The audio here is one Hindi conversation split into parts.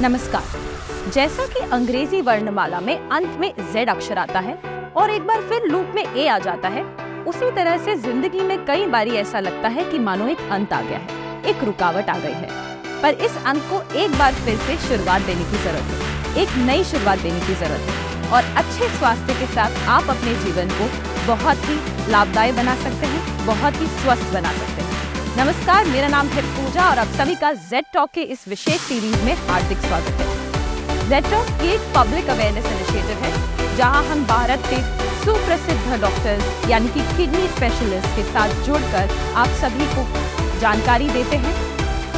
नमस्कार। जैसा कि अंग्रेजी वर्णमाला में अंत में Z अक्षर आता है और एक बार फिर लूप में A आ जाता है, उसी तरह से जिंदगी में कई बारी ऐसा लगता है कि मानो एक अंत आ गया है, एक रुकावट आ गई है। पर इस अंत को एक बार फिर से शुरुआत देने की जरूरत है, एक नई शुरुआत देने की जरूरत है और अच्छे स्वास्थ्य के साथ आप अपने जीवन को बहुत ही लाभदायी बना सकते हैं, बहुत ही स्वस्थ बना सकते हैं। नमस्कार, मेरा नाम है पूजा और आप सभी का जेड टॉक के इस विशेष सीरीज में हार्दिक स्वागत है। जेड टॉक एक पब्लिक अवेयरनेस इनिशिएटिव है जहां हम भारत के सुप्रसिद्ध डॉक्टर्स यानी कि किडनी स्पेशलिस्ट के साथ जुड़कर आप सभी को जानकारी देते हैं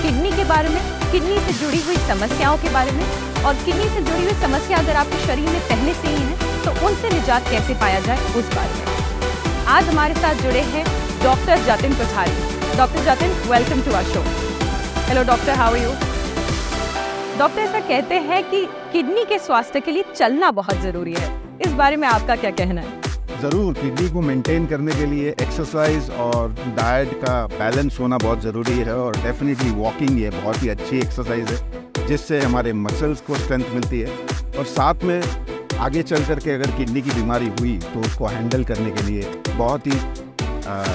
किडनी के बारे में, किडनी से जुड़ी हुई समस्याओं के बारे में और किडनी से जुड़ी हुई समस्या अगर आपके शरीर में पहले से ही है तो उनसे निजात कैसे पाया जाए उस बारे में। आज हमारे साथ जुड़े हैं doctor Jatin Kothari. Doctor Jatin, welcome to our show. Hello doctor, how are you? Doctor, ऐसा कहते हैं कि किडनी के स्वास्थ्य के लिए चलना बहुत जरूरी है, इस बारे में आपका क्या कहना है? ज़रूर, किडनी को मेंटेन करने के लिए एक्सरसाइज और डाइट का बैलेंस होना बहुत ज़रूरी है और डेफिनेटली वॉकिंग ये बहुत ही अच्छी एक्सरसाइज है जिससे हमारे मसल्स को स्ट्रेंथ मिलती है और साथ में आगे चल करके अगर किडनी की बीमारी हुई तो उसको हैंडल करने के लिए बहुत ही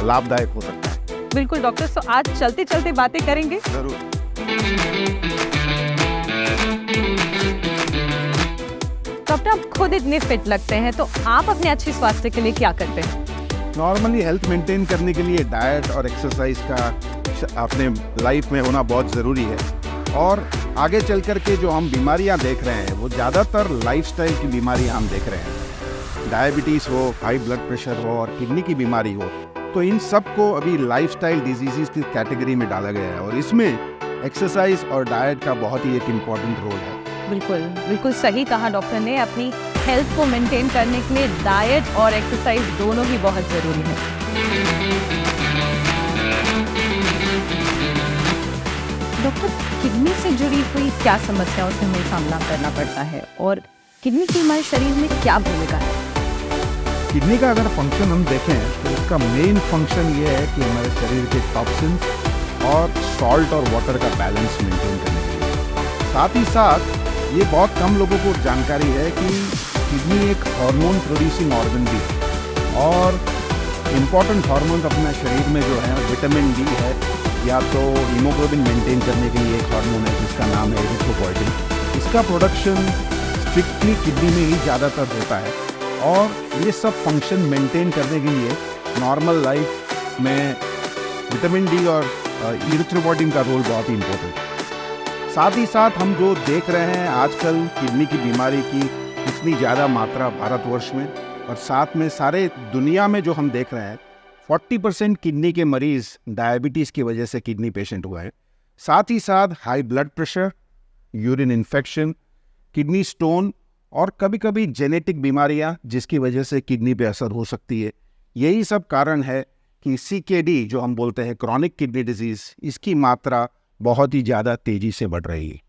लाभदायक हो सकता है। बिल्कुल डॉक्टर, तो आज चलते चलते बातें करेंगे। ज़रूर। डॉक्टर, आप खुद इतने फिट लगते हैं तो आप अपने अच्छे स्वास्थ्य के लिए क्या करते हैं? नॉर्मली हेल्थ मेंटेन करने के लिए डाइट और एक्सरसाइज का अपने लाइफ में होना बहुत ज़रूरी है और आगे चल कर के जो हम बीमारियां देख रहे हैं वो ज़्यादातर लाइफस्टाइल की बीमारियां हम देख रहे हैं। डायबिटीज़ हो, हाई ब्लड प्रेशर हो और किडनी की बीमारी हो, तो इन सब को अभी लाइफस्टाइल डिजीज़ की कैटेगरी में डाला गया है और इसमें एक्सरसाइज और डाइट का बहुत ही एक इम्पॉर्टेंट रोल है। बिल्कुल बिल्कुल सही कहा डॉक्टर ने। अपनी हेल्थ को मेंटेन करने के लिए डाइट और एक्सरसाइज दोनों ही बहुत ज़रूरी है। डॉक्टर, किडनी से जुड़ी हुई क्या समस्याओं से हमें सामना करना पड़ता है और किडनी की हमारे शरीर में क्या भूमिका है? किडनी का अगर फंक्शन हम देखें तो इसका मेन फंक्शन ये है कि हमारे शरीर के टॉक्सिन्स और सॉल्ट और वाटर का बैलेंस मेंटेन करने के लिए। साथ ही साथ ये बहुत कम लोगों को जानकारी है कि किडनी एक हार्मोन प्रोड्यूसिंग ऑर्गन भी है और इम्पॉर्टेंट हार्मोन अपने शरीर में जो है विटामिन डी है या तो हीमोग्लोबिन मेंटेन करने के लिए एक हार्मोन है जिसका नाम है एरिथ्रोपोइटिन। इसका प्रोडक्शन स्ट्रिक्टली किडनी में ही ज़्यादातर होता है और ये सब फंक्शन मेंटेन करने के लिए नॉर्मल लाइफ में विटामिन डी और एरिथ्रोपोइटिन का रोल बहुत ही इम्पोर्टेंट है। साथ ही साथ हम जो देख रहे हैं आजकल किडनी की बीमारी की इतनी ज़्यादा मात्रा भारतवर्ष में और साथ में सारे दुनिया में जो हम देख रहे हैं 40% किडनी के मरीज़ डायबिटीज़ की वजह से किडनी पेशेंट हुआ है। साथ ही साथ high blood pressure, urine infection, kidney stone और कभी कभी जेनेटिक बीमारियां जिसकी वजह से किडनी पे असर हो सकती है। यही सब कारण है कि CKD जो हम बोलते हैं क्रॉनिक किडनी डिजीज़, इसकी मात्रा बहुत ही ज़्यादा तेज़ी से बढ़ रही है।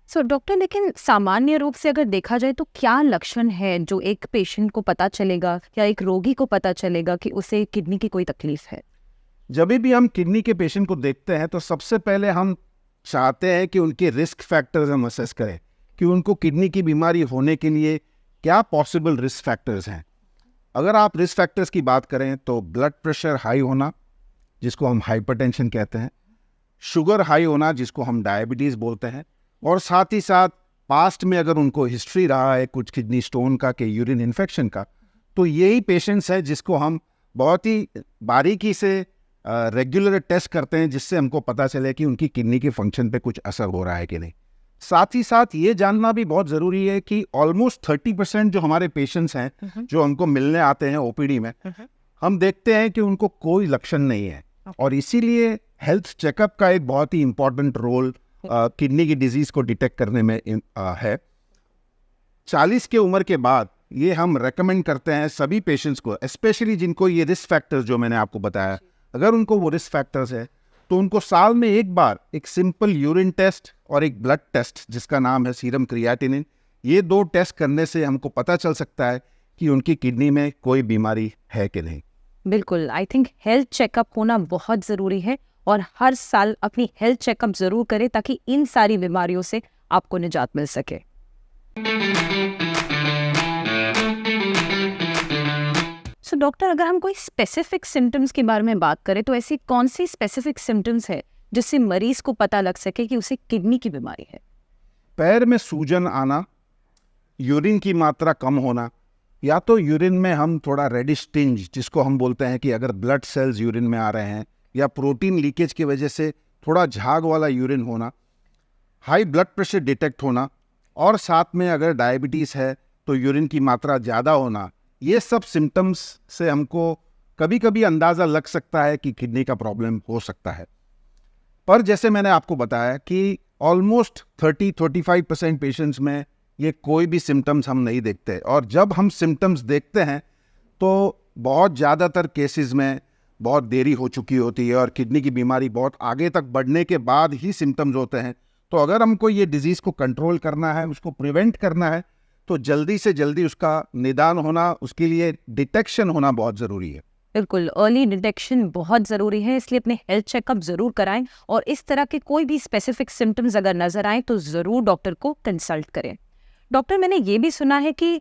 सो डॉक्टर, लेकिन सामान्य रूप से अगर देखा जाए तो क्या लक्षण है जो एक पेशेंट को पता चलेगा या एक रोगी को पता चलेगा कि उसे किडनी की कोई तकलीफ है? जब भी हम किडनी के पेशेंट को देखते हैं तो सबसे पहले हम चाहते हैं कि उनके रिस्क फैक्टर्स हम असेस करें कि उनको किडनी की बीमारी होने के लिए क्या पॉसिबल रिस्क फैक्टर्स हैं। अगर आप रिस्क फैक्टर्स की बात करें तो ब्लड प्रेशर हाई होना जिसको हम हाइपरटेंशन कहते हैं, शुगर हाई होना जिसको हम डायबिटीज़ बोलते हैं और साथ ही साथ पास्ट में अगर उनको हिस्ट्री रहा है कुछ किडनी स्टोन का कि यूरिन इन्फेक्शन का, तो यही पेशेंट्स हैं जिसको हम बहुत ही बारीकी से रेगुलर टेस्ट करते हैं जिससे हमको पता चले कि उनकी किडनी के फंक्शन पे कुछ असर हो रहा है कि नहीं। साथ ही साथ ये जानना भी बहुत ज़रूरी है कि ऑलमोस्ट 30% जो हमारे पेशेंट्स हैं जो हमको मिलने आते हैं OPD में, हम देखते हैं कि उनको कोई लक्षण नहीं है और इसीलिए हेल्थ चेकअप का एक बहुत ही इम्पॉर्टेंट रोल किडनी की डिजीज़ को डिटेक्ट करने में है। 40 के उम्र के बाद ये हम रेकमेंड करते हैं सभी पेशेंट्स को, स्पेशली जिनको ये रिस्क फैक्टर्स जो मैंने आपको बताया, अगर उनको वो रिस्क फैक्टर्स है तो उनको साल में एक बार एक सिंपल यूरिन टेस्ट और एक ब्लड टेस्ट जिसका नाम है सीरम क्रिएटिनिन, ये 2 टेस्ट करने से हमको पता चल सकता है कि उनकी किडनी में कोई बीमारी है कि नहीं। बिल्कुल, आई थिंक हेल्थ चेकअप होना बहुत ज़रूरी है और हर साल अपनी हेल्थ चेकअप ज़रूर करें ताकि इन सारी बीमारियों से आपको निजात मिल सके। सो डॉक्टर, अगर हम कोई स्पेसिफिक सिम्टम्स के बारे में बात करें तो ऐसी कौन सी स्पेसिफिक सिम्टम्स है जिससे मरीज को पता लग सके कि उसे किडनी की बीमारी है? पैर में सूजन आना, यूरिन की मात्रा कम होना, या तो यूरिन में हम थोड़ा रेडिश टिंज, जिसको हम बोलते हैं कि अगर ब्लड सेल्स यूरिन में आ रहे हैं, या प्रोटीन लीकेज की वजह से थोड़ा झाग वाला यूरिन होना, हाई ब्लड प्रेशर डिटेक्ट होना, और साथ में अगर डायबिटीज़ है तो यूरिन की मात्रा ज़्यादा होना, ये सब सिम्टम्स से हमको कभी कभी अंदाज़ा लग सकता है कि किडनी का प्रॉब्लम हो सकता है। पर जैसे मैंने आपको बताया कि ऑलमोस्ट 30-35% पेशेंट्स में ये कोई भी सिम्टम्स हम नहीं देखते, और जब हम सिम्टम्स देखते हैं तो बहुत ज़्यादातर केसेस में बहुत देरी हो चुकी होती है और किडनी की बीमारी बहुत आगे तक बढ़ने के बाद ही सिम्टम्स होते हैं। तो अगर हमको ये डिजीज़ को कंट्रोल करना है, उसको प्रिवेंट करना है, तो जल्दी से जल्दी उसका निदान होना, उसके लिए डिटेक्शन होना बहुत ज़रूरी है। बिल्कुल, अर्ली डिटेक्शन बहुत ज़रूरी है, इसलिए अपने हेल्थ चेकअप ज़रूर कराएं और इस तरह के कोई भी स्पेसिफिक सिम्टम्स अगर नज़र आए तो ज़रूर डॉक्टर को कंसल्ट करें। डॉक्टर, मैंने ये भी सुना है कि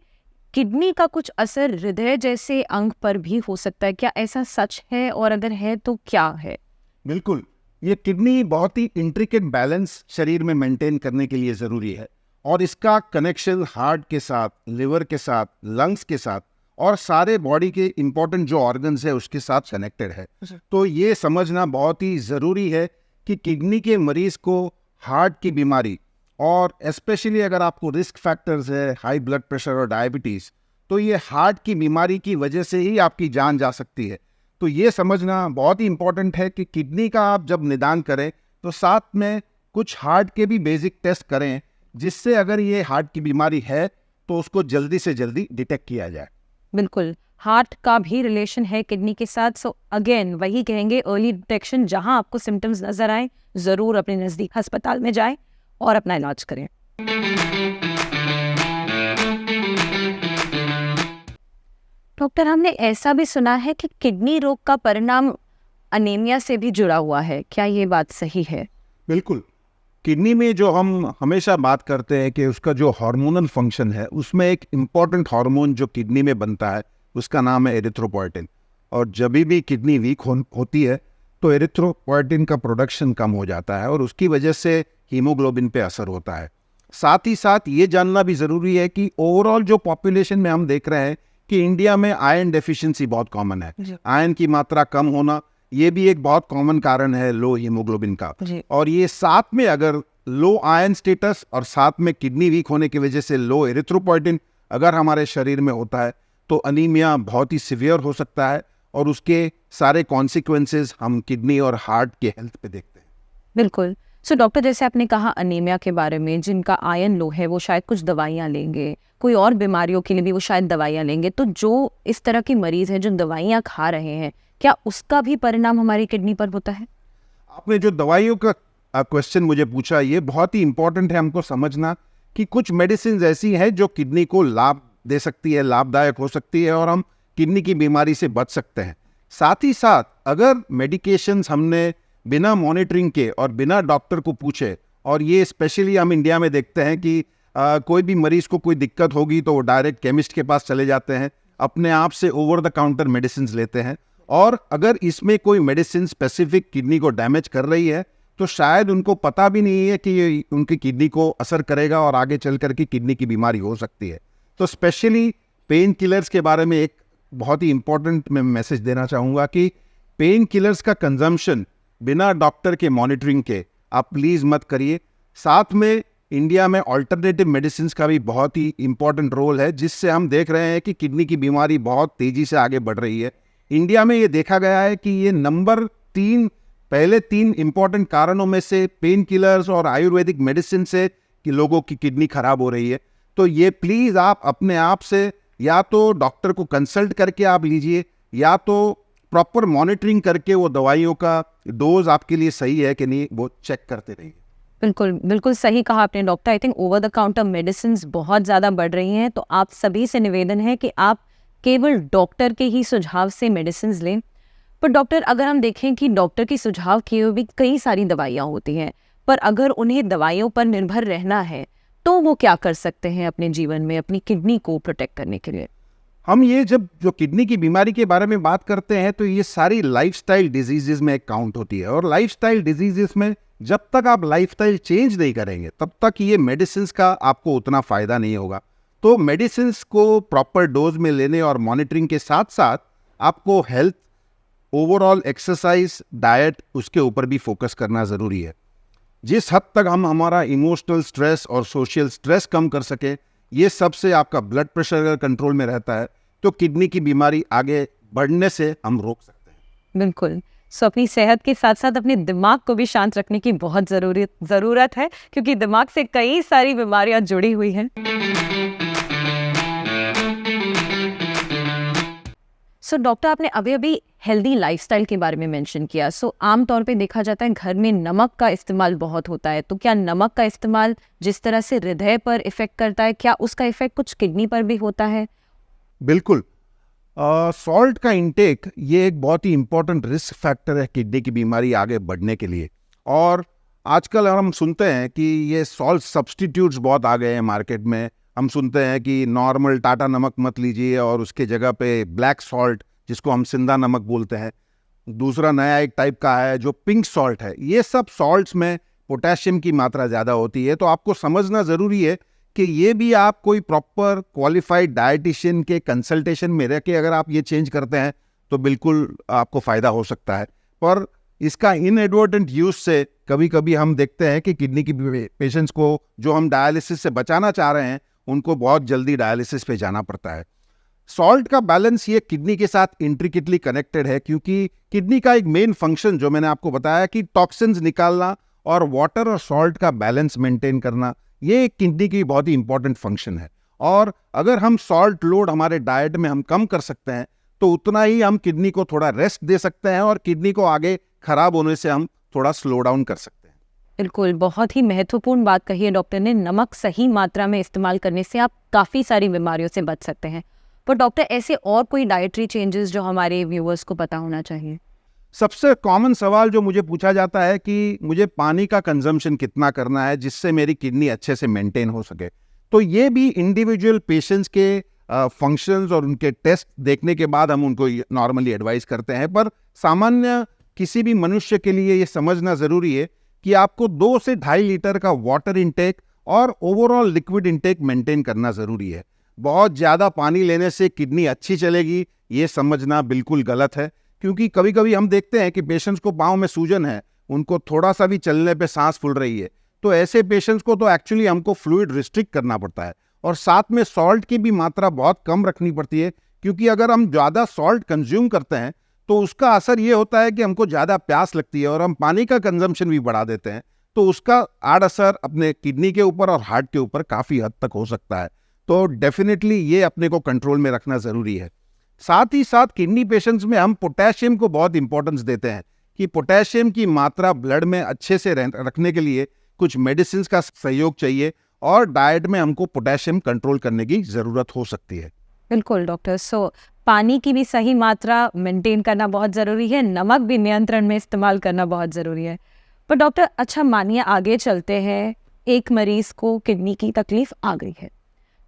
किडनी का कुछ असर हृदय जैसे अंग पर भी हो सकता है, क्या ऐसा सच है और अगर है तो क्या है? बिल्कुल, ये किडनी बहुत ही इंट्रिकेट बैलेंस शरीर में मेंटेन करने के लिए ज़रूरी है, और इसका कनेक्शन हार्ट के साथ, लिवर के साथ, लंग्स के साथ और सारे बॉडी के इंपॉर्टेंट जो ऑर्गन्स है उसके साथ कनेक्टेड है। तो ये समझना बहुत ही ज़रूरी है कि किडनी के मरीज़ को हार्ट की बीमारी, और स्पेशली अगर आपको रिस्क फैक्टर्स है, हाई ब्लड प्रेशर और डायबिटीज़, तो ये हार्ट की बीमारी की वजह से ही आपकी जान जा सकती है। तो ये समझना बहुत ही इंपॉर्टेंट है कि किडनी का आप जब निदान करें तो साथ में कुछ हार्ट के भी बेसिक टेस्ट करें, जिससे अगर ये हार्ट की बीमारी है तो उसको जल्दी से जल्दी डिटेक्ट किया जाए। बिल्कुल, हार्ट का भी रिलेशन है किडनी के साथ। सो अगेन वही कहेंगे, अर्ली डिटेक्शन, जहां आपको सिम्टम्स नजर आए ज़रूर अपने नज़दीक अस्पताल में जाएं और अपना इलाज करें। डॉक्टर, हमने ऐसा भी सुना है कि किडनी रोग का परिणाम अनीमिया से भी जुड़ा हुआ है, क्या ये बात सही है? बिल्कुल, किडनी में जो हम हमेशा बात करते हैं कि उसका जो हार्मोनल फंक्शन है, उसमें एक इम्पॉर्टेंट हार्मोन जो किडनी में बनता है उसका नाम है एरिथ्रोपोएटिन, और जब भी किडनी वीक होती है तो एरिथ्रोपोएटिन का प्रोडक्शन कम हो जाता है और उसकी वजह से हीमोग्लोबिन पे असर होता है। साथ ही साथ ये जानना भी ज़रूरी है कि ओवरऑल जो पॉपुलेशन में हम देख रहे हैं कि इंडिया में आयरन डेफिशिएंसी बहुत कॉमन है। आयरन की मात्रा कम होना ये भी एक बहुत कॉमन कारण है लो हीमोग्लोबिन का, और ये साथ में अगर लो आयरन स्टेटस और साथ में किडनी वीक होने की वजह से लो एरिथ्रोपोएटिन अगर हमारे शरीर में होता है तो अनीमिया बहुत ही सीवियर हो सकता है, और उसके सारे कॉन्सिक्वेंसेस हम किडनी और हार्ट के हेल्थ पे देखते हैं। बिल्कुल। सो डॉक्टर, जैसे आपने कहा अनीमिया के बारे में, जिनका आयरन लो है वो शायद कुछ दवाइयाँ लेंगे, कोई और बीमारियों के लिए भी वो शायद दवाइयाँ लेंगे, तो जो इस तरह के मरीज़ हैं जो दवाइयाँ खा रहे हैं, क्या उसका भी परिणाम हमारी किडनी पर होता है? आपने जो दवाइयों का क्वेश्चन मुझे पूछा, ये बहुत ही इंपॉर्टेंट है हमको समझना कि कुछ मेडिसिन ऐसी हैं जो किडनी को लाभ दे सकती है, लाभदायक हो सकती है, और हम किडनी की बीमारी से बच सकते हैं। साथ ही साथ अगर मेडिकेशंस हमने बिना मॉनिटरिंग के और बिना डॉक्टर को पूछे, और ये स्पेशली हम इंडिया में देखते हैं कि कोई भी मरीज को कोई दिक्कत होगी तो वो डायरेक्ट केमिस्ट के पास चले जाते हैं, अपने आप से ओवर द काउंटर मेडिसिन लेते हैं, और अगर इसमें कोई मेडिसिन स्पेसिफिक किडनी को डैमेज कर रही है तो शायद उनको पता भी नहीं है कि ये उनकी किडनी को असर करेगा और आगे चल कर के किडनी की बीमारी हो सकती है। तो स्पेशली पेन किलर्स के बारे में एक बहुत ही इंपॉर्टेंट मैं मैसेज देना चाहूँगा कि पेन किलर्स का कंजम्पशन बिना डॉक्टर के मॉनिटरिंग के आप प्लीज़ मत करिए। साथ में इंडिया में अल्टरनेटिव मेडिसिन का भी बहुत ही इंपॉर्टेंट रोल है, जिससे हम देख रहे हैं कि किडनी की बीमारी बहुत तेज़ी से आगे बढ़ रही है। इंडिया में ये देखा गया है कि ये पहले तीन इंपॉर्टेंट कारणों में से पेन किलर्स और आयुर्वेदिक मेडिसिन से कि लोगों की किडनी खराब हो रही है। तो ये प्लीज़ आप अपने आप से या तो डॉक्टर को कंसल्ट करके आप लीजिए, या तो प्रॉपर मॉनिटरिंग करके वो दवाइयों का डोज आपके लिए सही है कि नहीं वो चेक करते रहिए। बिल्कुल बिल्कुल सही कहा आपने doctor. I think over the counter medicine बहुत ज़्यादा बढ़ रही हैं, तो आप सभी से निवेदन है कि आप केवल डॉक्टर के ही सुझाव से मेडिसिन लें। पर डॉक्टर, अगर हम देखें कि डॉक्टर की सुझाव किए हुए भी कई सारी दवाइयाँ होती हैं, पर अगर उन्हें दवाइयों पर निर्भर रहना है तो वो क्या कर सकते हैं अपने जीवन में अपनी किडनी को प्रोटेक्ट करने के लिए? हम ये जब जो किडनी की बीमारी के बारे में बात करते हैं तो ये सारी लाइफस्टाइल डिजीजेस में काउंट होती है, और लाइफस्टाइल डिजीजेस में जब तक आप लाइफस्टाइल चेंज नहीं करेंगे तब तक ये मेडिसिन का आपको उतना फायदा नहीं होगा। तो मेडिसिन को प्रॉपर डोज में लेने और मॉनिटरिंग के साथ साथ आपको हेल्थ, ओवरऑल एक्सरसाइज, डाइट, उसके ऊपर भी फोकस करना ज़रूरी है। जिस हद तक हम हमारा इमोशनल स्ट्रेस और सोशल स्ट्रेस कम कर सके, ये सबसे आपका ब्लड प्रेशर अगर कंट्रोल में रहता है तो किडनी की बीमारी आगे बढ़ने से हम रोक सकते हैं। बिल्कुल। सो अपनी सेहत के साथ साथ अपने दिमाग को भी शांत रखने की बहुत ज़रूरत है, क्योंकि दिमाग से कई सारी बीमारियां जुड़ी हुई हैं। सो डॉक्टर, आपने अभी अभी हेल्दी लाइफस्टाइल के बारे में मेंशन किया। सो आमतौर पे देखा जाता है घर में नमक का इस्तेमाल बहुत होता है, तो क्या नमक का इस्तेमाल जिस तरह से हृदय पर इफ़ेक्ट करता है, क्या उसका इफ़ेक्ट कुछ किडनी पर भी होता है? बिल्कुल। सॉल्ट का इंटेक ये एक बहुत ही इंपॉर्टेंट रिस्क फैक्टर है किडनी की बीमारी आगे बढ़ने के लिए। और आजकल हम सुनते हैं कि ये सॉल्ट सब्स्टिट्यूट्स बहुत आ गए हैं मार्केट में। हम सुनते हैं कि नॉर्मल टाटा नमक मत लीजिए और उसके जगह पे ब्लैक सॉल्ट, जिसको हम सिंधा नमक बोलते हैं, दूसरा नया एक टाइप का है जो पिंक सॉल्ट है। ये सब सॉल्ट्स में पोटेशियम की मात्रा ज़्यादा होती है, तो आपको समझना ज़रूरी है कि ये भी आप कोई प्रॉपर क्वालिफाइड डाइटिशियन के कंसल्टेशन में रह के अगर आप ये चेंज करते हैं तो बिल्कुल आपको फ़ायदा हो सकता है। पर इसका इनएडवर्टेंट यूज़ से कभी कभी हम देखते हैं कि किडनी की पेशेंट्स को जो हम डायलिसिस से बचाना चाह रहे हैं उनको बहुत जल्दी डायलिसिस पे जाना पड़ता है। सॉल्ट का बैलेंस ये किडनी के साथ इंट्रिकेटली कनेक्टेड है, क्योंकि किडनी का एक मेन फंक्शन जो मैंने आपको बताया कि टॉक्सिन्स निकालना और वाटर और सॉल्ट का बैलेंस मेंटेन करना, ये किडनी की बहुत ही इंपॉर्टेंट फंक्शन है। और अगर हम सॉल्ट लोड हमारे डाइट में हम कम कर सकते हैं तो उतना ही हम किडनी को थोड़ा रेस्ट दे सकते हैं और किडनी को आगे खराब होने से हम थोड़ा स्लो डाउन कर सकते हैं। बिल्कुल, बहुत ही महत्वपूर्ण बात कही है डॉक्टर ने। नमक सही मात्रा में इस्तेमाल करने से आप काफ़ी सारी बीमारियों से बच सकते हैं। पर डॉक्टर, ऐसे और कोई डाइटरी चेंजेस जो हमारे व्यूअर्स को पता होना चाहिए? सबसे कॉमन सवाल जो मुझे पूछा जाता है कि मुझे पानी का कंजम्पशन कितना करना है जिससे मेरी किडनी अच्छे से मेंटेन हो सके। तो ये भी इंडिविजुअल पेशेंट्स के फंक्शंस और उनके टेस्ट देखने के बाद हम उनको नॉर्मली एडवाइस करते हैं। पर सामान्य किसी भी मनुष्य के लिए ये समझना ज़रूरी है कि आपको 2 से 2.5 लीटर का वाटर इंटेक और ओवरऑल लिक्विड इंटेक मेंटेन करना ज़रूरी है। बहुत ज़्यादा पानी लेने से किडनी अच्छी चलेगी, ये समझना बिल्कुल गलत है। क्योंकि कभी कभी हम देखते हैं कि पेशेंट्स को पाँव में सूजन है, उनको थोड़ा सा भी चलने पे सांस फूल रही है, तो ऐसे पेशेंट्स को तो एक्चुअली हमको फ्लूइड रिस्ट्रिक्ट करना पड़ता है। और साथ में सॉल्ट की भी मात्रा बहुत कम रखनी पड़ती है, क्योंकि अगर हम ज़्यादा सॉल्ट कंज्यूम करते हैं तो उसका असर ये होता है कि हमको ज़्यादा प्यास लगती है और हम पानी का कंजम्पशन भी बढ़ा देते हैं, तो उसका आड़ असर अपने किडनी के ऊपर और हार्ट के ऊपर काफ़ी हद तक हो सकता है। तो डेफिनेटली ये अपने को कंट्रोल में रखना ज़रूरी है। साथ ही साथ किडनी पेशेंट्स में हम पोटेशियम को बहुत इंपॉर्टेंस देते हैं कि पोटेशियम की मात्रा ब्लड में अच्छे से रखने के लिए कुछ मेडिसिन का सहयोग चाहिए और डाइट में हमको पोटेशियम कंट्रोल करने की ज़रूरत हो सकती है। बिल्कुल डॉक्टर। सो पानी की भी सही मात्रा मेंटेन करना बहुत ज़रूरी है, नमक भी नियंत्रण में इस्तेमाल करना बहुत ज़रूरी है। पर डॉक्टर, अच्छा मानिए आगे चलते हैं, एक मरीज़ को किडनी की तकलीफ आ गई है,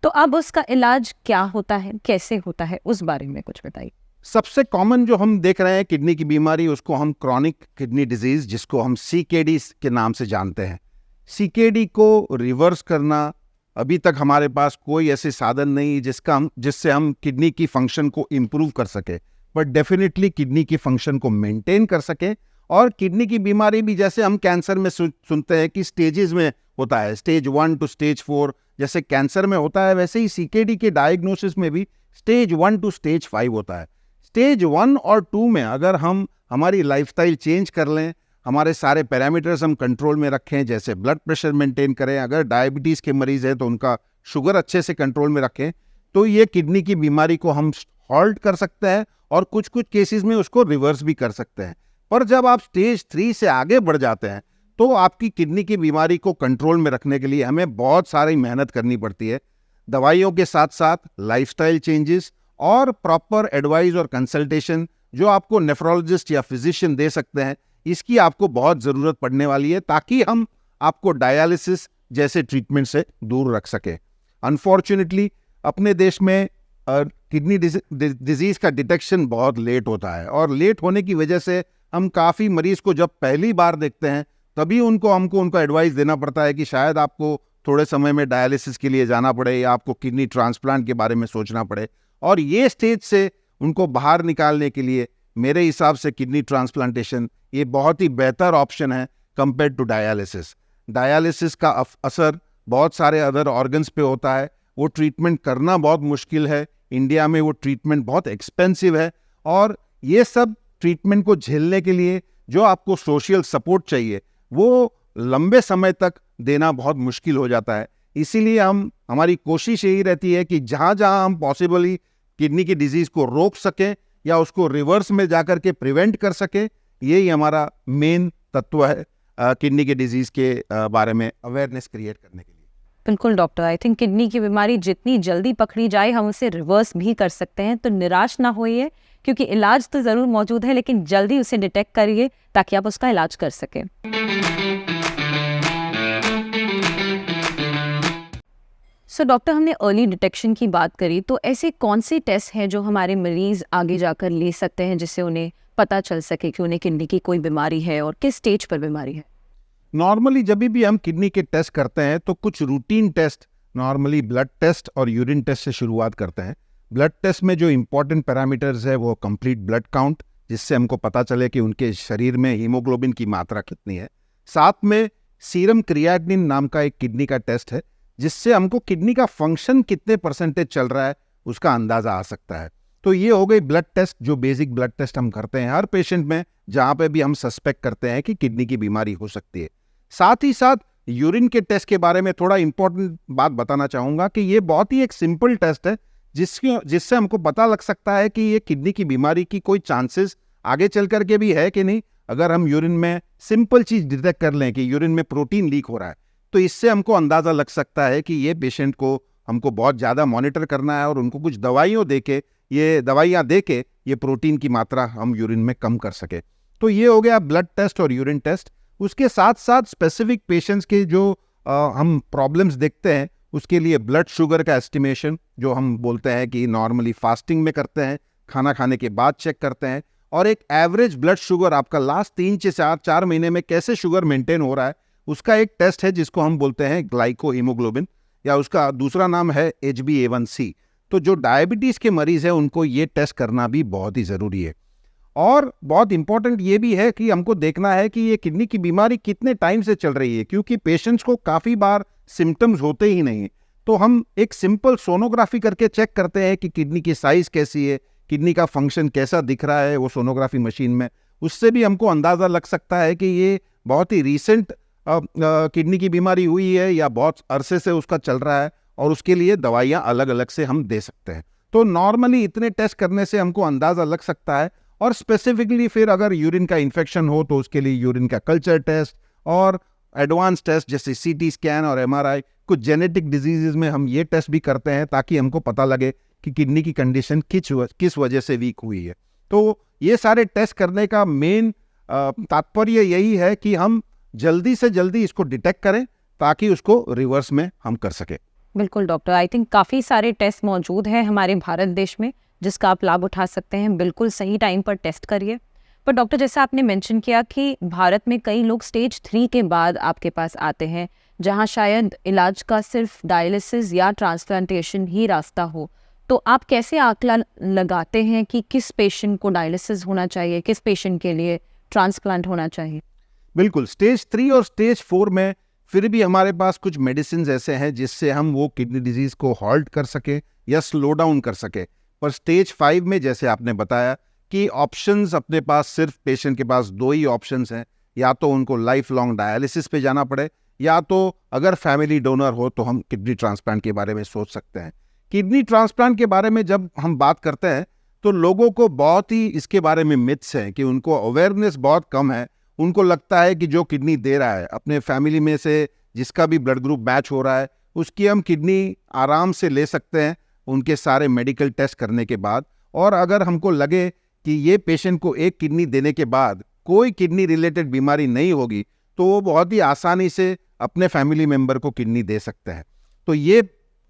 तो अब उसका इलाज क्या होता है, कैसे होता है, उस बारे में कुछ बताइए। सबसे कॉमन जो हम देख रहे हैं किडनी की बीमारी, उसको हम क्रॉनिक किडनी डिजीज, जिसको हम CKD के नाम से जानते हैं। CKD को रिवर्स करना अभी तक हमारे पास कोई ऐसे साधन नहीं जिससे हम किडनी की फंक्शन को इम्प्रूव कर सके, बट डेफिनेटली किडनी की फंक्शन को मेंटेन कर सके। और किडनी की बीमारी भी जैसे हम कैंसर में सुनते हैं कि स्टेजेस में होता है, स्टेज 1 टू स्टेज 4 जैसे कैंसर में होता है, वैसे ही CKD के डायग्नोसिस में भी स्टेज 1 टू स्टेज 5 होता है। स्टेज 1 और 2 में अगर हम हमारी लाइफस्टाइल चेंज कर लें, हमारे सारे पैरामीटर्स हम कंट्रोल में रखें, जैसे ब्लड प्रेशर मेंटेन करें, अगर डायबिटीज़ के मरीज़ हैं तो उनका शुगर अच्छे से कंट्रोल में रखें, तो ये किडनी की बीमारी को हम हॉल्ट कर सकते हैं और कुछ कुछ केसेस में उसको रिवर्स भी कर सकते हैं। पर जब आप स्टेज 3 से आगे बढ़ जाते हैं तो आपकी किडनी की बीमारी को कंट्रोल में रखने के लिए हमें बहुत सारी मेहनत करनी पड़ती है। दवाइयों के साथ साथ लाइफस्टाइल चेंजेस और प्रॉपर एडवाइस और कंसल्टेशन जो आपको नेफ्रोलॉजिस्ट या फिजिशियन दे सकते हैं, इसकी आपको बहुत ज़रूरत पड़ने वाली है, ताकि हम आपको डायलिसिस जैसे ट्रीटमेंट से दूर रख सके। अनफॉर्चुनेटली अपने देश में किडनी डिजीज का डिटेक्शन बहुत लेट होता है, और लेट होने की वजह से हम काफ़ी मरीज को जब पहली बार देखते हैं तभी हमको एडवाइस देना पड़ता है कि शायद आपको थोड़े समय में डायलिसिस के लिए जाना पड़े या आपको किडनी ट्रांसप्लांट के बारे में सोचना पड़े। और ये स्टेज से उनको बाहर निकालने के लिए मेरे हिसाब से किडनी ट्रांसप्लांटेशन ये बहुत ही बेहतर ऑप्शन है कंपेयर टू डायलिसिस। डायलिसिस का असर बहुत सारे अदर ऑर्गन्स पे होता है, वो ट्रीटमेंट करना बहुत मुश्किल है, इंडिया में वो ट्रीटमेंट बहुत एक्सपेंसिव है, और ये सब ट्रीटमेंट को झेलने के लिए जो आपको सोशल सपोर्ट चाहिए वो लंबे समय तक देना बहुत मुश्किल हो जाता है। इसीलिए हमारी कोशिश यही रहती है कि जहाँ जहाँ हम पॉसिबली किडनी की डिजीज को रोक सकें या उसको रिवर्स में जाकर के प्रिवेंट कर सकें, यही हमारा मेन तत्व है किडनी के डिजीज के बारे में अवेयरनेस क्रिएट करने के लिए। बिल्कुल डॉक्टर, आई थिंक किडनी की बीमारी जितनी जल्दी पकड़ी जाए हम उसे रिवर्स भी कर सकते हैं, तो निराश ना होइए, क्योंकि इलाज तो ज़रूर मौजूद है, लेकिन जल्दी उसे डिटेक्ट करिए ताकि आप उसका इलाज कर सकें। सो डॉक्टर, हमने अर्ली डिटेक्शन की बात करी, तो ऐसे कौन से टेस्ट हैं जो हमारे मरीज आगे जाकर ले सकते हैं जिससे उन्हें पता चल सके कि उन्हें किडनी की कोई बीमारी है और किस स्टेज पर बीमारी है? नॉर्मली जब भी हम किडनी के टेस्ट करते हैं तो कुछ routine test, normally blood test और यूरिन टेस्ट से शुरुआत करते हैं। ब्लड टेस्ट में जो इंपॉर्टेंट पैरामीटर्स है वो कंप्लीट ब्लड काउंट, जिससे हमको पता चले कि उनके शरीर में हीमोग्लोबिन की मात्रा कितनी है। साथ में सीरम क्रिएटिनिन नाम का एक किडनी का टेस्ट है, जिससे हमको किडनी का फंक्शन कितने परसेंटेज चल रहा है उसका अंदाजा आ सकता है। तो ये हो गई ब्लड टेस्ट, जो बेसिक ब्लड टेस्ट हम करते हैं हर पेशेंट में जहाँ पे भी हम सस्पेक्ट करते हैं कि किडनी की बीमारी हो सकती है। साथ ही साथ यूरिन के टेस्ट के बारे में थोड़ा इंपॉर्टेंट बात बताना चाहूँगा कि ये बहुत ही एक सिंपल टेस्ट है जिससे हमको पता लग सकता है कि ये किडनी की बीमारी की कोई चांसेस आगे चल करके भी है कि नहीं। अगर हम यूरिन में सिंपल चीज़ डिटेक्ट कर लें कि यूरिन में प्रोटीन लीक हो रहा है, तो इससे हमको अंदाज़ा लग सकता है कि ये पेशेंट को हमको बहुत ज़्यादा मॉनिटर करना है और उनको कुछ दवाइयाँ दे के ये प्रोटीन की मात्रा हम यूरिन में कम कर सके। तो ये हो गया ब्लड टेस्ट और यूरिन टेस्ट। उसके साथ साथ स्पेसिफिक पेशेंट्स के जो हम प्रॉब्लम्स देखते हैं उसके लिए ब्लड शुगर का एस्टिमेशन, जो हम बोलते हैं कि नॉर्मली फास्टिंग में करते हैं, खाना खाने के बाद चेक करते हैं, और एक एवरेज ब्लड शुगर आपका लास्ट 3 से 4 महीने में कैसे शुगर मेंटेन हो रहा है उसका एक टेस्ट है जिसको हम बोलते हैं ग्लाइको हीमोग्लोबिन, या उसका दूसरा नाम है HbA1c। तो जो डायबिटीज़ के मरीज़ हैं उनको ये टेस्ट करना भी बहुत ही ज़रूरी है। और बहुत इंपॉर्टेंट ये भी है कि हमको देखना है कि ये किडनी की बीमारी कितने टाइम से चल रही है, क्योंकि पेशेंट्स को काफ़ी बार सिम्टम्स होते ही नहीं। तो हम एक सिंपल सोनोग्राफी करके चेक करते हैं कि किडनी की साइज़ कैसी है, किडनी का फंक्शन कैसा दिख रहा है वो सोनोग्राफी मशीन में। उससे भी हमको अंदाज़ा लग सकता है कि ये बहुत ही रिसेंट किडनी की बीमारी हुई है या बहुत अरसे से उसका चल रहा है, और उसके लिए दवाइयाँ अलग अलग से हम दे सकते हैं। तो नॉर्मली इतने टेस्ट करने से हमको अंदाज़ा लग सकता है। और स्पेसिफिकली फिर अगर यूरिन का इन्फेक्शन हो तो उसके लिए यूरिन का कल्चर टेस्ट और एडवांस टेस्ट जैसे CT स्कैन और MRI, कुछ जेनेटिक डिजीजेज में हम ये टेस्ट भी करते हैं ताकि हमको पता लगे कि किडनी की कंडीशन किस वजह से वीक हुई है। तो ये सारे टेस्ट करने का मेन तात्पर्य यही है कि हम जल्दी से जल्दी इसको डिटेक्ट करें ताकि उसको रिवर्स में हम कर सकें। बिल्कुल डॉक्टर, आई थिंक काफ़ी सारे टेस्ट मौजूद हैं हमारे भारत देश में जिसका आप लाभ उठा सकते हैं। बिल्कुल सही टाइम पर टेस्ट करिए। पर डॉक्टर, जैसा आपने मेंशन किया कि भारत में कई लोग स्टेज 3 के बाद आपके पास आते हैं जहां शायद इलाज का सिर्फ डायलिसिस या ट्रांसप्लांटेशन ही रास्ता हो, तो आप कैसे आंकड़ा लगाते हैं कि किस पेशेंट को डायलिसिस होना चाहिए, किस पेशेंट के लिए ट्रांसप्लांट होना चाहिए? बिल्कुल, स्टेज 3 और स्टेज 4 में फिर भी हमारे पास कुछ मेडिसिन ऐसे हैं जिससे हम वो किडनी डिजीज को हॉल्ट कर सके या स्लो डाउन कर सके। पर स्टेज 5 में जैसे आपने बताया कि ऑप्शंस अपने पास, सिर्फ पेशेंट के पास 2 ही ऑप्शंस हैं, या तो उनको लाइफ लॉन्ग डायलिसिस पे जाना पड़े, या तो अगर फैमिली डोनर हो तो हम किडनी ट्रांसप्लांट के बारे में सोच सकते हैं। किडनी ट्रांसप्लांट के बारे में जब हम बात करते हैं तो लोगों को बहुत ही इसके बारे में मिथ्स हैं कि उनको अवेयरनेस बहुत कम है। उनको लगता है कि जो किडनी दे रहा है, अपने फैमिली में से जिसका भी ब्लड ग्रुप मैच हो रहा है, उसकी हम किडनी आराम से ले सकते हैं उनके सारे मेडिकल टेस्ट करने के बाद। और अगर हमको लगे कि ये पेशेंट को एक किडनी देने के बाद कोई किडनी रिलेटेड बीमारी नहीं होगी तो वो बहुत ही आसानी से अपने फैमिली मेंबर को किडनी दे सकते हैं। तो ये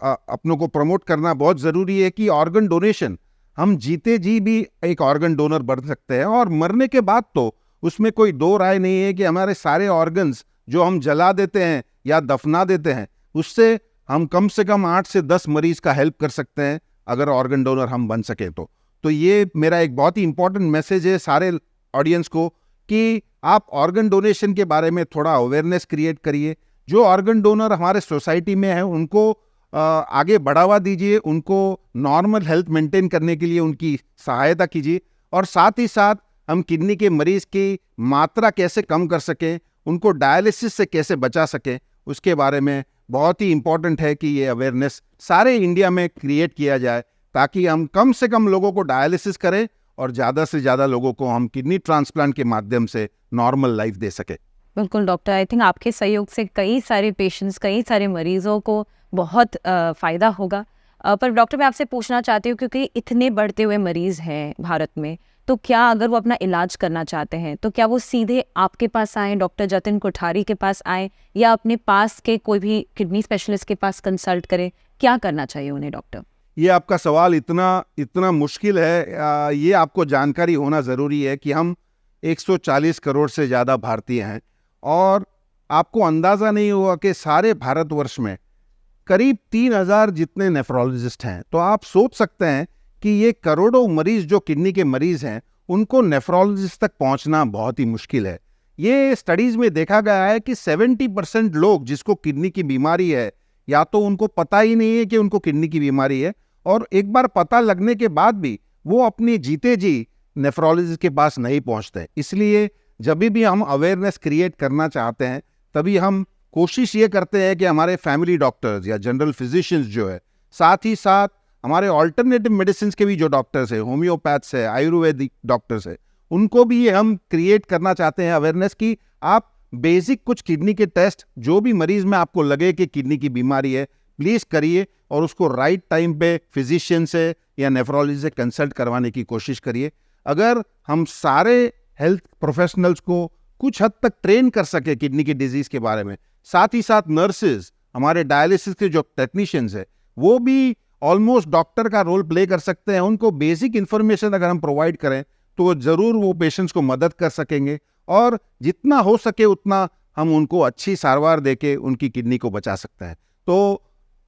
अपनों को प्रमोट करना बहुत ज़रूरी है कि ऑर्गन डोनेशन, हम जीते जी भी एक ऑर्गन डोनर बन सकते हैं, और मरने के बाद तो उसमें कोई दो राय नहीं है कि हमारे सारे ऑर्गन्स जो हम जला देते हैं या दफना देते हैं, उससे हम कम से कम 8 से 10 मरीज का हेल्प कर सकते हैं अगर ऑर्गन डोनर हम बन सके तो ये मेरा एक बहुत ही इंपॉर्टेंट मैसेज है सारे ऑडियंस को कि आप ऑर्गन डोनेशन के बारे में थोड़ा अवेयरनेस क्रिएट करिए। जो ऑर्गन डोनर हमारे सोसाइटी में है उनको आगे बढ़ावा दीजिए, उनको नॉर्मल हेल्थ मेंटेन करने के लिए उनकी सहायता कीजिए, और साथ ही साथ हम किडनी के मरीज की मात्रा कैसे कम कर सकें, उनको डायलिसिस से कैसे बचा सकें, उसके बारे में बहुत ही इम्पोर्टेंट है कि ये अवेयरनेस सारे इंडिया में क्रिएट किया जाए, ताकि हम कम से कम लोगों को डायलिसिस करें और ज़्यादा से ज़्यादा लोगों को हम किडनी ट्रांसप्लांट के माध्यम से नॉर्मल लाइफ दे सकें। बिल्कुल डॉक्टर, आई थिंक आपके सहयोग से कई सारे पेशेंट्स, कई सारे मरीजों को बहुत फ़ायदा होगा। पर डॉक्टर मैं आपसे पूछना चाहती हूँ, क्योंकि इतने बढ़ते हुए मरीज़ हैं भारत में, तो क्या अगर वो अपना इलाज करना चाहते हैं तो क्या वो सीधे आपके पास आएँ, डॉक्टर जतिन कोठारी के पास आएँ, या अपने पास के कोई भी किडनी स्पेशलिस्ट के पास कंसल्ट करें? क्या करना चाहिए उन्हें डॉक्टर? ये आपका सवाल इतना मुश्किल है। ये आपको जानकारी होना ज़रूरी है कि हम 140 करोड़ से ज़्यादा भारतीय हैं, और आपको अंदाज़ा नहीं होगा कि सारे भारतवर्ष में करीब 3000 जितने नेफ्रोलॉजिस्ट हैं। तो आप सोच सकते हैं कि ये करोड़ों मरीज जो किडनी के मरीज हैं, उनको नेफ्रोलॉजिस्ट तक पहुंचना बहुत ही मुश्किल है। ये स्टडीज़ में देखा गया है कि 70% लोग जिसको किडनी की बीमारी है, या तो उनको पता ही नहीं है कि उनको किडनी की बीमारी है, और एक बार पता लगने के बाद भी वो अपनी जीते जी नेफ्रोलॉजिस्ट के पास नहीं पहुंचते। इसलिए जब भी हम अवेयरनेस क्रिएट करना चाहते हैं, तभी हम कोशिश ये करते हैं कि हमारे फैमिली डॉक्टर्स या जनरल फिजिशियंस जो है, साथ ही साथ हमारे ऑल्टरनेटिव मेडिसिन के भी जो डॉक्टर्स है, होम्योपैथ्स है, आयुर्वेदिक डॉक्टर्स है, उनको भी ये हम क्रिएट करना चाहते हैं अवेयरनेस की आप बेसिक कुछ किडनी के टेस्ट जो भी मरीज में आपको लगे कि किडनी की बीमारी है, प्लीज़ करिए, और उसको राइट टाइम पे फिजिशियन से या नेफ्रोलॉजिस्ट से कंसल्ट करवाने की कोशिश करिए। अगर हम सारे हेल्थ प्रोफेशनल्स को कुछ हद तक ट्रेन कर सके किडनी की डिजीज़ के बारे में, साथ ही साथ नर्सेज, हमारे डायलिसिस के जो टेक्नीशियंस है, वो भी ऑलमोस्ट डॉक्टर का रोल प्ले कर सकते हैं। उनको बेसिक इन्फॉर्मेशन अगर हम प्रोवाइड करें तो ज़रूर वो पेशेंट्स को मदद कर सकेंगे, और जितना हो सके उतना हम उनको अच्छी सारवार देके उनकी किडनी को बचा सकते हैं। तो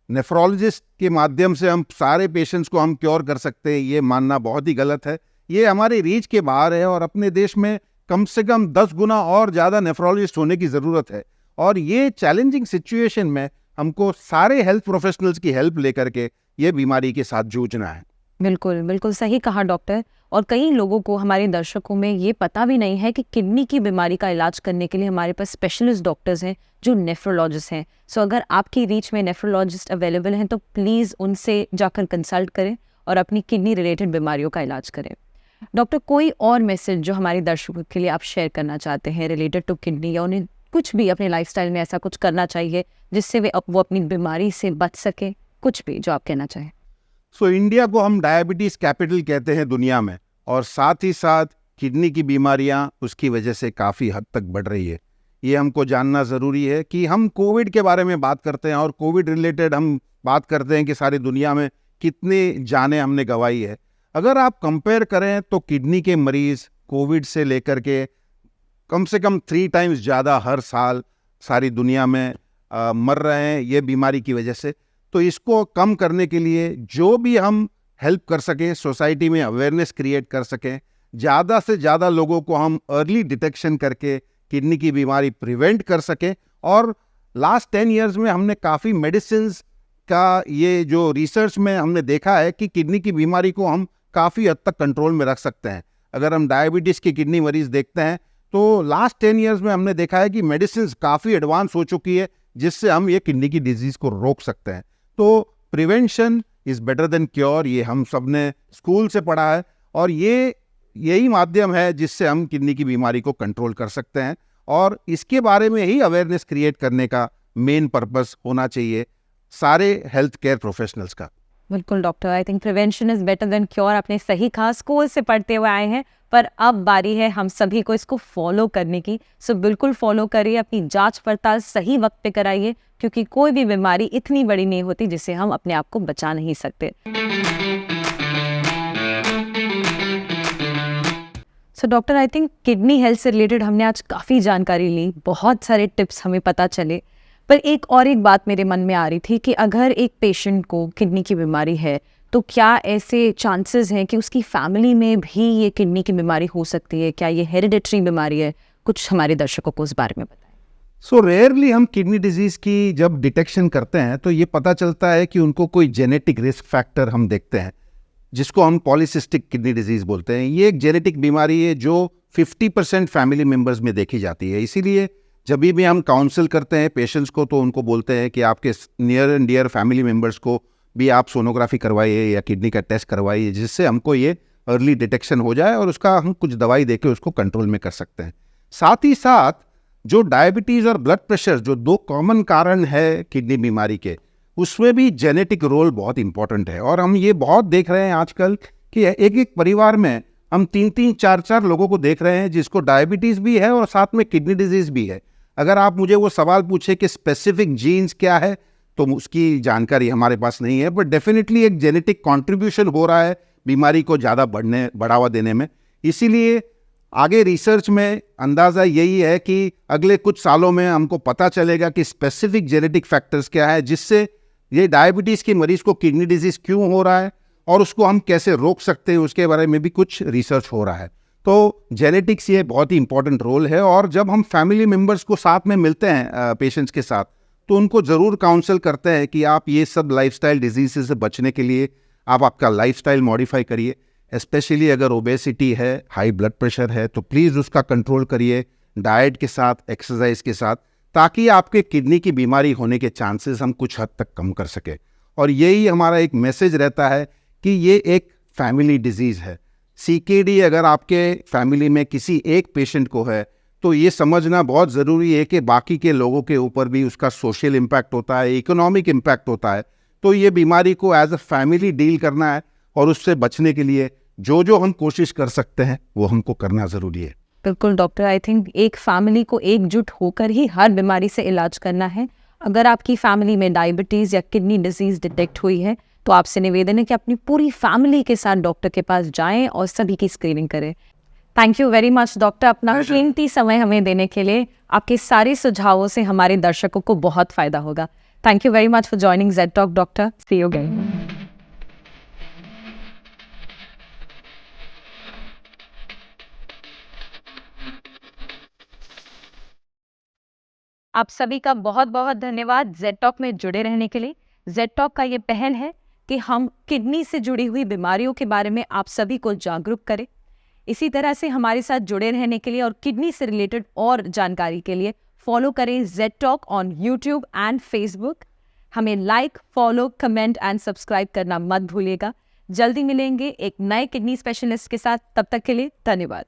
नेफ्रोलॉजिस्ट के माध्यम से हम सारे पेशेंट्स को हम क्योर कर सकते हैं, ये मानना बहुत ही गलत है। ये हमारे रीच के बाहर है, और अपने देश में कम से कम 10 गुना और ज़्यादा नेफ्रोलॉजिस्ट होने की ज़रूरत है। और ये चैलेंजिंग सिचुएशन में हमको सारे हेल्थ प्रोफेशनल्स की हेल्प लेकर के ये बीमारी के साथ जूझना है। बिल्कुल बिल्कुल सही कहा डॉक्टर। और कई लोगों को, हमारे दर्शकों में ये पता भी नहीं है कि किडनी की बीमारी का इलाज करने के लिए हमारे पास स्पेशलिस्ट डॉक्टर्स हैं जो नेफ्रोलॉजिस्ट हैं। सो अगर आपकी रीच में नेफ्रोलॉजिस्ट अवेलेबल हैं तो प्लीज़ उनसे जाकर कंसल्ट करें और अपनी किडनी रिलेटेड बीमारियों का इलाज करें। डॉक्टर, कोई और मैसेज जो हमारे दर्शकों के लिए आप शेयर करना चाहते हैं रिलेटेड टू किडनी, या उन्हें कुछ भी अपने लाइफस्टाइल में ऐसा कुछ करना चाहिए जिससे वो अपनी बीमारी से बच सके, कुछ भी जो आप कहना चाहें? इंडिया को हम डायबिटीज़ कैपिटल कहते हैं दुनिया में, और साथ ही साथ किडनी की बीमारियां उसकी वजह से काफ़ी हद तक बढ़ रही है। ये हमको जानना ज़रूरी है कि हम कोविड के बारे में बात करते हैं, और कोविड रिलेटेड हम बात करते हैं कि सारी दुनिया में कितनी जानें हमने गंवाई है। अगर आप कंपेयर करें तो किडनी के मरीज़ कोविड से लेकर के कम से कम 3 टाइम्स ज़्यादा हर साल सारी दुनिया में मर रहे हैं ये बीमारी की वजह से। तो इसको कम करने के लिए जो भी हम हेल्प कर सकें, सोसाइटी में अवेयरनेस क्रिएट कर सकें, ज़्यादा से ज़्यादा लोगों को हम अर्ली डिटेक्शन करके किडनी की बीमारी प्रिवेंट कर सकें। और लास्ट 10 इयर्स में हमने काफ़ी मेडिसिन्स का ये जो रिसर्च में हमने देखा है कि किडनी की बीमारी को हम काफ़ी हद तक कंट्रोल में रख सकते हैं। अगर हम डायबिटीज़ के किडनी मरीज देखते हैं तो लास्ट 10 इयर्स में हमने देखा है कि मेडिसिन काफ़ी एडवांस हो चुकी है, जिससे हम ये किडनी की डिजीज़ को रोक सकते हैं। तो prevention is better than cure, ये हम सब ने स्कूल से पढ़ा है, और यही माध्यम है जिससे हम किडनी की बीमारी को कंट्रोल कर सकते हैं। और इसके बारे में ही अवेयरनेस क्रिएट करने का मेन पर्पस होना चाहिए सारे हेल्थ केयर प्रोफेशनल्स का। बिल्कुल doctor, I think prevention is better than cure. आपने सही कहा, स्कूल से पढ़ते हुए आए हैं, पर अब बारी है हम सभी को इसको फॉलो करने की। सो बिल्कुल फॉलो करिए, अपनी जांच पड़ताल सही वक्त पे कराइए, क्योंकि कोई भी बीमारी इतनी बड़ी नहीं होती जिसे हम अपने आप को बचा नहीं सकते। So doctor, I think kidney health से रिलेटेड हमने आज काफ़ी जानकारी ली, बहुत सारे टिप्स हमें पता चले, पर एक बात मेरे मन में आ रही थी कि अगर एक पेशेंट को किडनी की बीमारी है, तो क्या ऐसे चांसेस हैं कि उसकी फैमिली में भी ये किडनी की बीमारी हो सकती है? क्या ये हेरिडिटरी बीमारी है? कुछ हमारे दर्शकों को इस बारे में बताएं। सो रेयरली हम किडनी डिजीज़ की जब डिटेक्शन करते हैं तो ये पता चलता है कि उनको कोई जेनेटिक रिस्क फैक्टर हम देखते हैं, जिसको हम पॉलीसिस्टिक किडनी डिजीज़ बोलते हैं। ये एक जेनेटिक बीमारी है जो 50% फैमिली मेम्बर्स में देखी जाती है। इसीलिए जब भी हम काउंसल करते हैं पेशेंट्स को, तो उनको बोलते हैं कि आपके near and dear family members को भी आप सोनोग्राफी करवाइए या किडनी का टेस्ट करवाइए, जिससे हमको ये अर्ली डिटेक्शन हो जाए और उसका हम कुछ दवाई देके उसको कंट्रोल में कर सकते हैं। साथ ही साथ जो डायबिटीज़ और ब्लड प्रेशर, जो 2 कॉमन कारण है किडनी बीमारी के, उसमें भी जेनेटिक रोल बहुत इंपॉर्टेंट है। और हम ये बहुत देख रहे हैं आजकल कि एक एक परिवार में हम 3-3, 4-4 लोगों को देख रहे हैं जिसको डायबिटीज़ भी है और साथ में किडनी डिजीज़ भी है। अगर आप मुझे वो सवाल पूछे कि स्पेसिफिक जीन्स क्या है, तो उसकी जानकारी हमारे पास नहीं है, बट डेफिनेटली एक जेनेटिक कॉन्ट्रीब्यूशन हो रहा है बीमारी को ज़्यादा बढ़ावा देने में। इसीलिए आगे रिसर्च में अंदाज़ा यही है कि अगले कुछ सालों में हमको पता चलेगा कि स्पेसिफिक जेनेटिक फैक्टर्स क्या है, जिससे ये डायबिटीज़ के मरीज़ को किडनी डिजीज़ क्यों हो रहा है और उसको हम कैसे रोक सकते हैं, उसके बारे में भी कुछ रिसर्च हो रहा है। तो जेनेटिक्स ये बहुत ही इंपॉर्टेंट रोल है। और जब हम फैमिली मेम्बर्स को साथ में मिलते हैं पेशेंट्स के साथ, तो उनको ज़रूर काउंसल करते हैं कि आप ये सब लाइफस्टाइल डिजीज़ से बचने के लिए आप आपका लाइफस्टाइल मॉडिफाई करिए। स्पेशली अगर ओबेसिटी है, हाई ब्लड प्रेशर है, तो प्लीज़ उसका कंट्रोल करिए डाइट के साथ, एक्सरसाइज के साथ, ताकि आपके किडनी की बीमारी होने के चांसेस हम कुछ हद तक कम कर सके। और यही हमारा एक मैसेज रहता है कि ये एक फैमिली डिजीज़ है। सीकेडी अगर आपके फैमिली में किसी एक पेशेंट को है, तो ये समझना बहुत ज़रूरी है कि बाकी के लोगों के ऊपर भी उसका सोशल इम्पैक्ट होता है, इकोनॉमिक इम्पैक्ट होता है। तो ये बीमारी को एज अ फैमिली डील करना है और उससे बचने के लिए जो हम कोशिश कर सकते हैं वो हमको करना ज़रूरी है। बिल्कुल डॉक्टर, आई थिंक एक फैमिली को एकजुट होकर ही हर बीमारी से इलाज करना है। अगर आपकी फैमिली में डायबिटीज़ या किडनी डिजीज़ डिटेक्ट हुई है, तो आपसे निवेदन है कि अपनी पूरी फैमिली के साथ डॉक्टर के पास जाएं और सभी की स्क्रीनिंग करें। Thank you very much doctor, अपना कीमती समय हमें देने के लिए। आपके सारे सुझावों से हमारे दर्शकों को बहुत फायदा होगा। Thank you very much for joining Z talk doctor. See you again. आप सभी का बहुत बहुत धन्यवाद जेड टॉक में जुड़े रहने के लिए। जेड टॉक का ये पहल है कि हम किडनी से जुड़ी हुई बीमारियों के बारे में आप सभी को जागरूक करें। इसी तरह से हमारे साथ जुड़े रहने के लिए और किडनी से रिलेटेड और जानकारी के लिए फॉलो करें Z talk on YouTube and Facebook. हमें like, follow, comment and subscribe करना मत भूलिएगा। जल्दी मिलेंगे एक नए किडनी स्पेशलिस्ट के साथ, तब तक के लिए धन्यवाद।